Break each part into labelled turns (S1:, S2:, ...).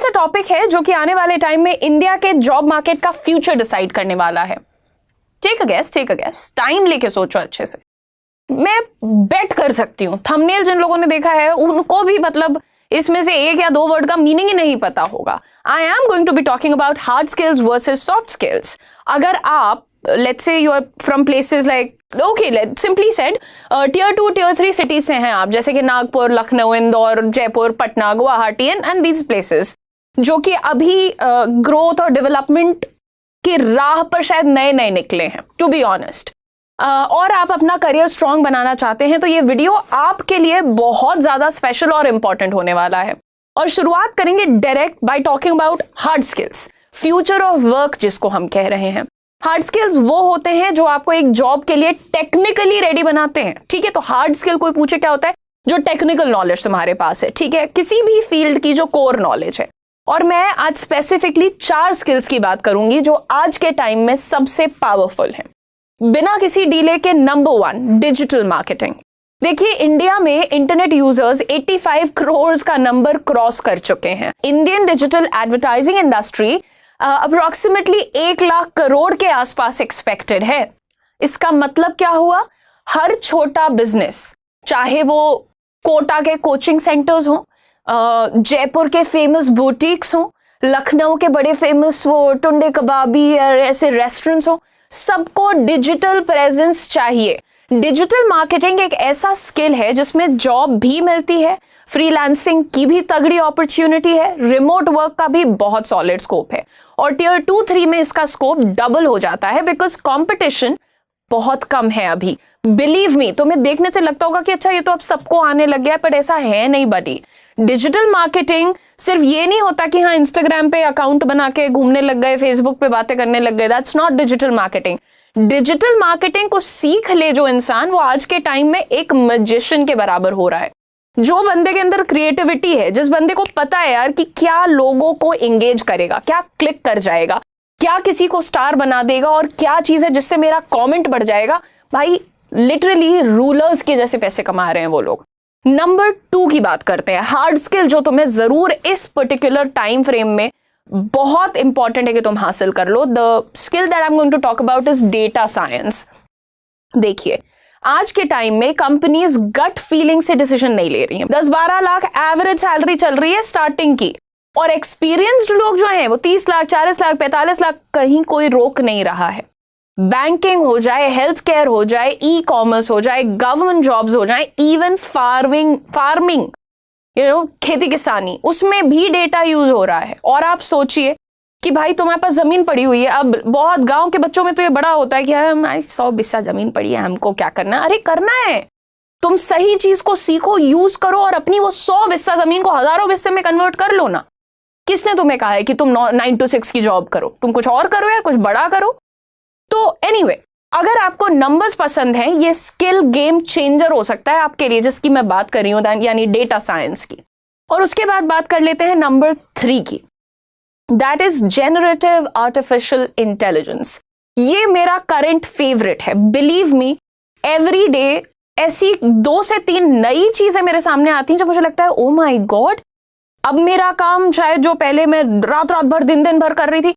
S1: सा टॉपिक है जो कि आने वाले टाइम में इंडिया के जॉब मार्केट का फ्यूचर डिसाइड करने वाला है। टेक अ गेस, टाइम लेके सोचो अच्छे से। मैं बेट कर सकती हूँ थंबनेल जिन लोगों ने देखा है उनको भी मतलब इसमें से एक या दो वर्ड का मीनिंग ही नहीं पता होगा। I am going to be talking about hard skills versus soft skills. अगर आप let's say you are from places like simply said tier 2 tier 3 cities से हैं आप, जैसे कि Nagpur, Lucknow, Indore, Jaipur, Patna, Guwahati and these places जो कि अभी ग्रोथ और डेवलपमेंट की राह पर शायद नए नए निकले हैं टू बी ऑनेस्ट, और आप अपना करियर स्ट्रांग बनाना चाहते हैं तो ये वीडियो आपके लिए बहुत ज्यादा स्पेशल और इंपॉर्टेंट होने वाला है। और शुरुआत करेंगे direct bye talking about hard skills, future of work जिसको हम कह रहे हैं। हार्ड स्किल्स वो होते हैं जो आपको एक जॉब के लिए टेक्निकली रेडी बनाते हैं। ठीक है, तो हार्ड स्किल कोई पूछे क्या होता है, जो टेक्निकल नॉलेज तुम्हारे पास है, ठीक है, किसी भी फील्ड की जो कोर नॉलेज है। और मैं आज स्पेसिफिकली 4 स्किल्स की बात करूंगी जो आज के टाइम में सबसे पावरफुल हैं। बिना किसी डीले के नंबर 1 डिजिटल मार्केटिंग। देखिए, इंडिया में इंटरनेट यूजर्स 85 करोड़ का नंबर क्रॉस कर चुके हैं। Indian digital advertising industry approximately 1 lakh crore के आसपास एक्सपेक्टेड है। इसका मतलब क्या हुआ, हर छोटा बिजनेस, चाहे वो कोटा के कोचिंग सेंटर्स हों, जयपुर के फेमस बुटीक्स हों, लखनऊ के बड़े फेमस वो टुंडे कबाबी या ऐसे रेस्टोरेंट्स हों, सबको डिजिटल प्रेजेंस चाहिए। डिजिटल मार्केटिंग एक ऐसा स्किल है जिसमें जॉब भी मिलती है, फ्रीलांसिंग की भी तगड़ी अपॉर्चुनिटी है, रिमोट वर्क का भी बहुत सॉलिड स्कोप है, और टियर 2-3 में इसका स्कोप डबल हो जाता है बिकॉज कंपटीशन बहुत कम है अभी। बिलीव मी, तुम्हें देखने से लगता होगा कि अच्छा ये तो अब सबको आने लग गया है, पर ऐसा है नहीं बडी। डिजिटल मार्केटिंग सिर्फ ये नहीं होता कि हाँ इंस्टाग्राम पे अकाउंट बना के घूमने लग गए, फेसबुक पे बातें करने लग गए, that's not digital marketing. Digital marketing को सीख ले जो इंसान, वो आज के टाइम में एक मैजिशियन के बराबर हो रहा है। जो बंदे के अंदर क्रिएटिविटी है, जिस बंदे को पता है यार कि क्या लोगों को एंगेज करेगा, क्या क्लिक कर जाएगा, क्या किसी को स्टार बना देगा और क्या चीज है जिससे मेरा कमेंट बढ़ जाएगा, भाई लिटरली रूलर्स के जैसे पैसे कमा रहे हैं वो लोग। नंबर 2 की बात करते हैं, हार्ड स्किल जो तुम्हें जरूर इस पर्टिकुलर टाइम फ्रेम में बहुत इंपॉर्टेंट है कि तुम हासिल कर लो। The skill that I am going to talk about is data science. देखिए, आज के टाइम में कंपनीज गट फीलिंग से डिसीजन नहीं ले रही हैं। 10-12 लाख एवरेज सैलरी चल रही है स्टार्टिंग की, और एक्सपीरियंस्ड लोग जो हैं वो 30 लाख, 40 लाख, 45 लाख, कहीं कोई रोक नहीं रहा है। बैंकिंग हो जाए, हेल्थ केयर हो जाए, ई कॉमर्स हो जाए, गवर्नमेंट जॉब्स हो जाए, इवन फार्मिंग खेती किसानी, उसमें भी डेटा यूज हो रहा है। और आप सोचिए कि भाई तुम्हारे पास जमीन पड़ी हुई है, अब बहुत गांव के बच्चों में तो ये बड़ा होता है कि हमारी 100 बिस्सा जमीन पड़ी है, हमको क्या करना है। अरे करना है, तुम सही चीज को सीखो, यूज करो और अपनी वो 100 बिस्सा जमीन को हजारों बिस्से में कन्वर्ट कर लो ना। किसने तुम्हें कहा है कि तुम 9 to 6 की जॉब करो, तुम कुछ और करो या कुछ बड़ा करो। तो एनीवे, अगर आपको नंबर्स पसंद हैं, ये स्किल गेम चेंजर हो सकता है आपके लिए, जिसकी मैं बात कर रही हूं, यानी डेटा साइंस की। और उसके बाद बात कर लेते हैं नंबर 3 की, that is generative artificial intelligence. ये मेरा करंट फेवरेट है। बिलीव मी, एवरी डे ऐसी 2 से 3 नई चीजें मेरे सामने आती हैं जब मुझे लगता है ओ माय गॉड, अब मेरा काम शायद जो पहले मैं रात भर दिन भर कर रही थी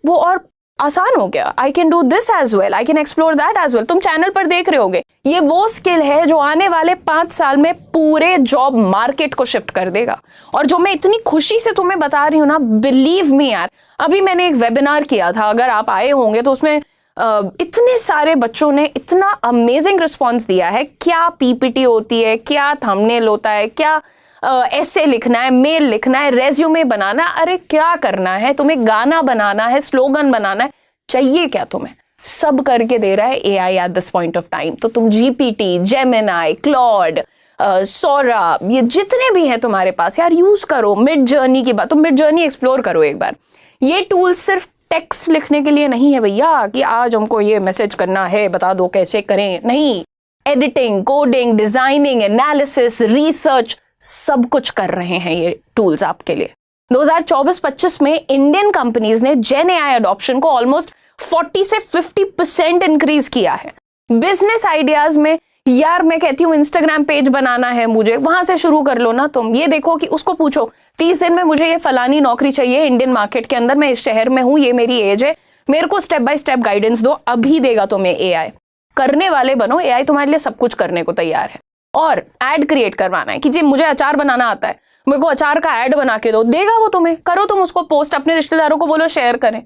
S1: वो और आसान हो गया। I can do this as well, I can explore that as well. तुम चैनल पर देख रहे होगे, ये वो स्किल है जो आने वाले 5 साल में पूरे जॉब मार्केट को शिफ्ट कर देगा। और जो मैं इतनी खुशी से तुम्हें बता रही हूं ना, बिलीव मी यार, अभी मैंने एक वेबिनार किया था, अगर आप आए होंगे तो उसमें इतने सारे बच्चों ने इतना अमेजिंग रिस्पॉन्स दिया है। क्या पीपीटी होती है, क्या थंबनेल होता है, क्या ऐसे लिखना है, मेल लिखना है, रेज्यूमे बनाना, अरे क्या करना है तुम्हें, गाना बनाना है, स्लोगन बनाना है, चाहिए क्या तुम्हें, सब करके दे रहा है AI at this point of time. तो तुम जीपीटी, जेमिनाई, क्लॉड, सोरा, ये जितने भी हैं तुम्हारे पास यार, यूज करो। मिड जर्नी की बात, तुम मिड जर्नी एक्सप्लोर करो एक बार। ये टूल सिर्फ टेक्स्ट लिखने के लिए नहीं है भैया कि आज हमको ये मैसेज करना है, बता दो कैसे करें, नहीं। Editing, coding, designing, analysis, research, सब कुछ कर रहे हैं ये टूल्स आपके लिए। 2024-25 में इंडियन कंपनीज ने जेन एआई अडॉप्शन को ऑलमोस्ट 40 से 50% इंक्रीज किया है। बिजनेस आइडियाज में यार मैं कहती हूँ इंस्टाग्राम पेज बनाना है मुझे, वहां से शुरू कर लो ना तुम। ये देखो कि उसको पूछो 30 दिन में मुझे ये फलानी नौकरी चाहिए इंडियन मार्केट के अंदर, मैं इस शहर में हूँ, ये मेरी एज है, मेरे को स्टेप बाय स्टेप गाइडेंस दो। अभी देगा तुम्हें एआई। करने वाले बनो, एआई तुम्हारे लिए सब कुछ करने को तैयार है। और एड क्रिएट करवाना है कि जी मुझे अचार बनाना आता है, मेरे को अचार का एड बना के दो, देगा वो तुम्हें। करो तुम उसको पोस्ट, अपने रिश्तेदारों को बोलो शेयर करें।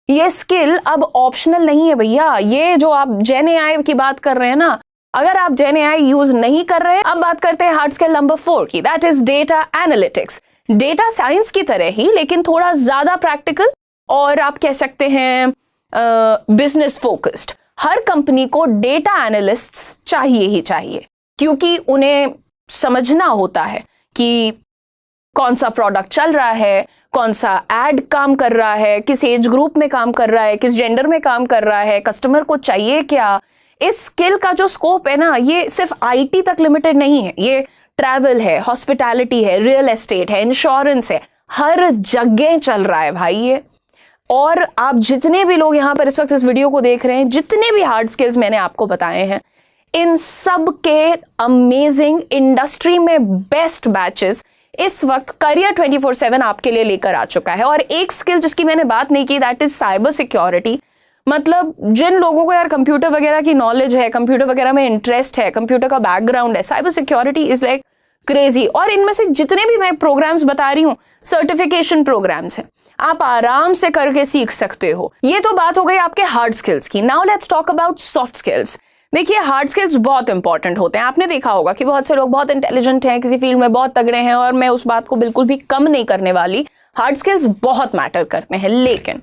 S1: ये स्किल अब ऑप्शनल नहीं है भैया। ये जो आप जेन एआई की बात कर रहे हैं ना, अगर आप जेन एआई यूज नहीं कर रहे हैं, अब बात करते हैं हार्ड स्किल नंबर 4 की, that is data analytics. Data science की तरह ही लेकिन थोड़ा ज्यादा प्रैक्टिकल, और आप कह सकते हैं बिजनेस फोकस्ड। हर कंपनी को डेटा एनालिस्ट्स चाहिए ही चाहिए, क्योंकि उन्हें समझना होता है कि कौन सा प्रोडक्ट चल रहा है, कौन सा एड काम कर रहा है, किस एज ग्रुप में काम कर रहा है, किस जेंडर में काम कर रहा है, कस्टमर को चाहिए क्या। इस स्किल का जो स्कोप है ना, ये सिर्फ आईटी तक लिमिटेड नहीं है, ये ट्रैवल है, हॉस्पिटैलिटी है, रियल एस्टेट है, इंश्योरेंस है, हर जगह चल रहा है भाई ये। और आप जितने भी लोग यहाँ पर इस वक्त इस वीडियो को देख रहे हैं, जितने भी हार्ड स्किल्स मैंने आपको बताए हैं, इन सब के अमेजिंग इंडस्ट्री में बेस्ट बैचेस इस वक्त करियर 24/7 आपके लिए लेकर आ चुका है। और एक स्किल जिसकी मैंने बात नहीं की, दैट इज साइबर सिक्योरिटी। मतलब जिन लोगों को यार कंप्यूटर वगैरह की नॉलेज है, कंप्यूटर वगैरह में इंटरेस्ट है, कंप्यूटर का बैकग्राउंड है, cyber security is like crazy. और इनमें से जितने भी मैं प्रोग्राम्स बता रही हूँ, सर्टिफिकेशन प्रोग्राम्स हैं, आप आराम से करके सीख सकते हो। ये तो बात हो गई आपके हार्ड स्किल्स की। Now let's talk about soft skills. देखिए हार्ड स्किल्स बहुत इंपॉर्टेंट होते हैं। आपने देखा होगा कि बहुत से लोग बहुत इंटेलिजेंट हैं, किसी फील्ड में बहुत तगड़े हैं, और मैं उस बात को बिल्कुल भी कम नहीं करने वाली। हार्ड स्किल्स बहुत मैटर करते हैं, लेकिन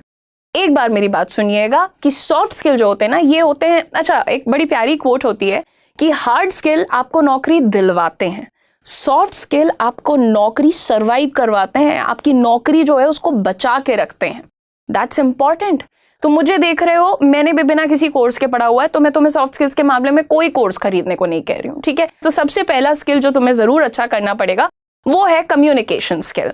S1: एक बार मेरी बात सुनिएगा कि सॉफ्ट स्किल जो होते हैं ना, ये होते हैं, अच्छा एक बड़ी प्यारी कोट होती है कि हार्ड स्किल आपको नौकरी दिलवाते हैं, सॉफ्ट स्किल आपको नौकरी सर्वाइव करवाते हैं, आपकी नौकरी जो है उसको बचा के रखते हैं। That's important. तो मुझे देख रहे हो, मैंने भी बिना किसी कोर्स के पढ़ा हुआ है, तो मैं तुम्हें सॉफ्ट स्किल्स के मामले में कोई कोर्स खरीदने को नहीं कह रही हूँ, ठीक है। तो सबसे पहला स्किल जो तुम्हें जरूर अच्छा करना पड़ेगा वो है कम्युनिकेशन स्किल।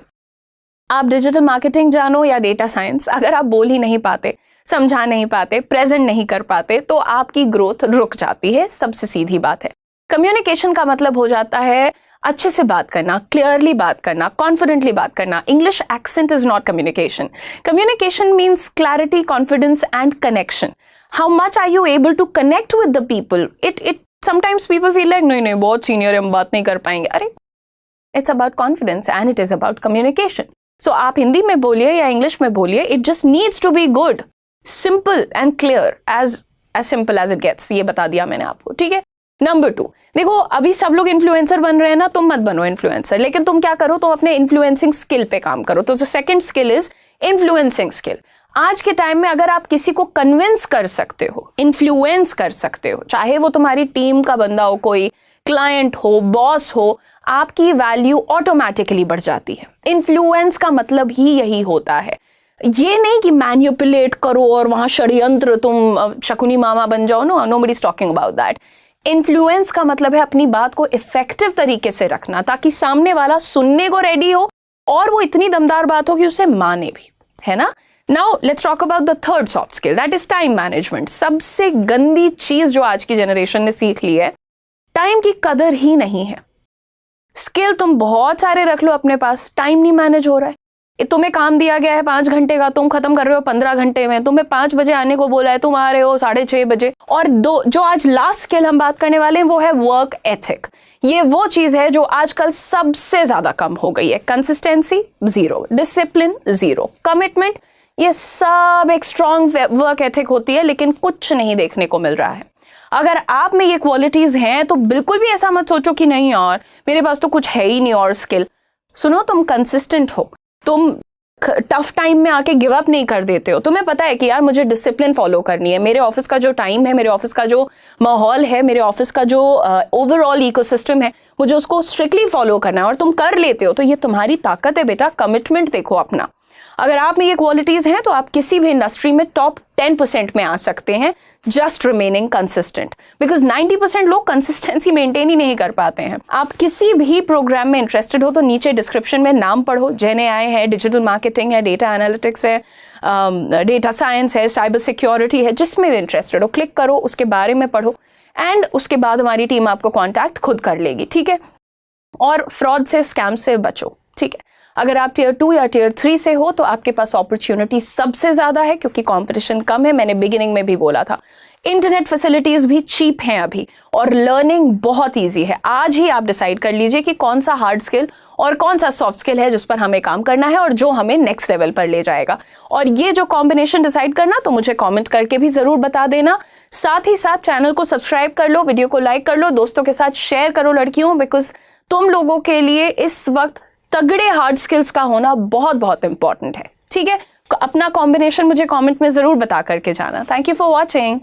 S1: आप डिजिटल मार्केटिंग जानो या डेटा साइंस, अगर आप बोल ही नहीं पाते, समझा नहीं पाते, प्रेजेंट नहीं कर पाते, तो आपकी ग्रोथ रुक जाती है। सबसे सीधी बात है। कम्युनिकेशन का मतलब हो जाता है अच्छे से बात करना, क्लियरली बात करना, कॉन्फिडेंटली बात करना। English accent is not communication. Communication means clarity, confidence and connection. How much are you able to connect with the people. It sometimes people feel like नहीं बहुत सीनियर है, हम बात नहीं कर पाएंगे। अरे it's about confidence and it is about communication. So आप हिंदी में बोलिए या इंग्लिश में बोलिए, it just needs to be good, simple and clear, as simple as it gets. ये बता दिया मैंने आपको, ठीक है। नंबर 2, देखो अभी सब लोग इन्फ्लुएंसर बन रहे हैं ना, तुम मत बनो इन्फ्लुएंसर, लेकिन तुम क्या करो, तुम अपने इन्फ्लुएंसिंग स्किल पे काम करो। तो second skill is influencing skill. आज के टाइम में अगर आप किसी को कन्विंस कर सकते हो, इन्फ्लुएंस कर सकते हो, चाहे वो तुम्हारी टीम का बंदा हो, कोई क्लाइंट हो, बॉस हो, आपकी वैल्यू ऑटोमेटिकली बढ़ जाती है। इन्फ्लुएंस का मतलब ही यही होता है। ये नहीं कि मैन्युपुलेट करो और वहां षड्यंत्र, तुम शकुनी मामा बन जाओ। Nobody is talking about that. Influence का मतलब है अपनी बात को इफेक्टिव तरीके से रखना, ताकि सामने वाला सुनने को रेडी हो और वो इतनी दमदार बात हो कि उसे माने भी, है ना। Now let's talk about the third soft skill, that is time management. सबसे गंदी चीज जो आज की जनरेशन ने सीख ली है, टाइम की कदर ही नहीं है। स्किल तुम बहुत सारे रख लो अपने पास, टाइम नहीं मैनेज हो रहा है। तुम्हें काम दिया गया है 5 घंटे का, तुम खत्म कर रहे हो 15 घंटे में। तुम्हें 5 बजे आने को बोला है, तुम आ रहे हो 6:30 बजे। और जो आज लास्ट स्किल हम बात करने वाले हैं वो है वर्क एथिक। ये वो चीज है जो आजकल सबसे ज्यादा कम हो गई है। कंसिस्टेंसी 0, डिसिप्लिन 0, कमिटमेंट, ये सब एक स्ट्रॉन्ग वर्क एथिक होती है, लेकिन कुछ नहीं देखने को मिल रहा है। अगर आप में ये क्वालिटीज हैं तो बिल्कुल भी ऐसा मत सोचो कि नहीं यार मेरे पास तो कुछ है ही नहीं और स्किल। सुनो, तुम कंसिस्टेंट हो, तुम टफ टाइम में आके गिव अप नहीं कर देते हो। तुम्हें पता है कि यार मुझे डिसिप्लिन फॉलो करनी है, मेरे ऑफिस का जो टाइम है, मेरे ऑफिस का जो माहौल है, मेरे ऑफिस का जो ओवरऑल इकोसिस्टम है, मुझे उसको स्ट्रिक्टली फॉलो करना है, और तुम कर लेते हो तो ये तुम्हारी ताकत है बेटा। कमिटमेंट देखो अपना। अगर आप में ये क्वालिटीज हैं तो आप किसी भी इंडस्ट्री में टॉप 10% में आ सकते हैं, जस्ट रिमेनिंग कंसिस्टेंट। बिकॉज 90% लोग कंसिस्टेंसी मेंटेन ही नहीं कर पाते हैं। आप किसी भी प्रोग्राम में इंटरेस्टेड हो तो नीचे डिस्क्रिप्शन में नाम पढ़ो। जेन एआई है, डिजिटल मार्केटिंग है, डेटा एनालिटिक्स है, डेटा साइंस है, साइबर सिक्योरिटी है, जिसमें भी इंटरेस्टेड हो क्लिक करो, उसके बारे में पढ़ो एंड उसके बाद हमारी टीम आपको कॉन्टैक्ट खुद कर लेगी, ठीक है। और फ्रॉड से, स्कैम से बचो, ठीक है। अगर आप टियर 2 या टियर 3 से हो तो आपके पास अपॉर्चुनिटी सबसे ज्यादा है, क्योंकि कंपटीशन कम है। मैंने बिगिनिंग में भी बोला था, इंटरनेट फैसिलिटीज भी चीप हैं अभी, और लर्निंग बहुत इजी है। आज ही आप डिसाइड कर लीजिए कि कौन सा हार्ड स्किल और कौन सा सॉफ्ट स्किल है जिस पर हमें काम करना है और जो हमें नेक्स्ट लेवल पर ले जाएगा। और ये जो कॉम्बिनेशन डिसाइड करना, तो मुझे कॉमेंट करके भी जरूर बता देना। साथ ही साथ चैनल को सब्सक्राइब कर लो, वीडियो को लाइक कर लो, दोस्तों के साथ शेयर करो लड़कियों, बिकॉज तुम लोगों के लिए इस वक्त तगड़े हार्ड स्किल्स का होना बहुत बहुत इंपॉर्टेंट है, ठीक है। अपना कॉम्बिनेशन मुझे कमेंट में जरूर बता करके जाना। Thank you for watching.